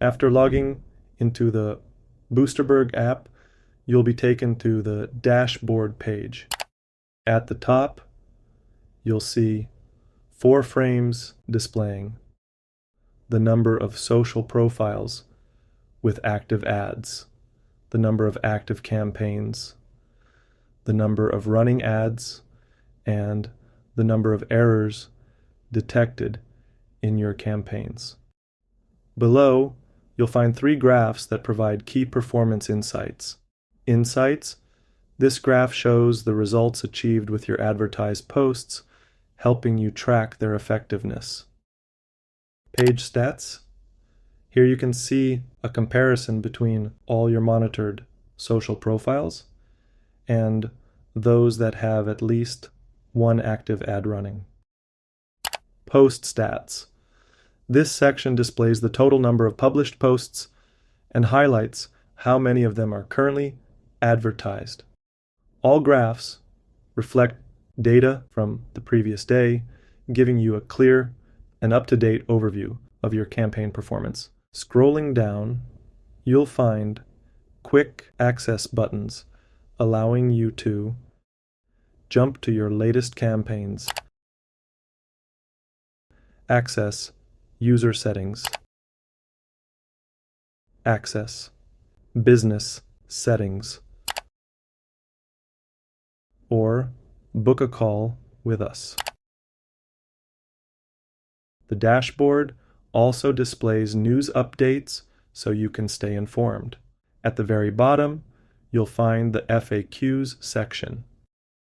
After logging into the Boosterberg app, you'll be taken to the dashboard page. At the top, you'll see 4 frames displaying the number of social profiles with active ads, the number of active campaigns, the number of running ads, and the number of errors detected in your campaigns. Below, you'll find 3 graphs that provide key performance insights. Insights: this graph shows the results achieved with your advertised posts, helping you track their effectiveness. Page stats: here you can see a comparison between all your monitored social profiles and those that have at least 1 active ad running. Post stats: this section displays the total number of published posts and highlights how many of them are currently advertised. All graphs reflect data from the previous day, giving you a clear and up-to-date overview of your campaign performance. Scrolling down, you'll find quick access buttons allowing you to jump to your latest campaigns, access user settings, access business settings, or book a call with us. The dashboard also displays news updates so you can stay informed. At the very bottom, you'll find the FAQs section.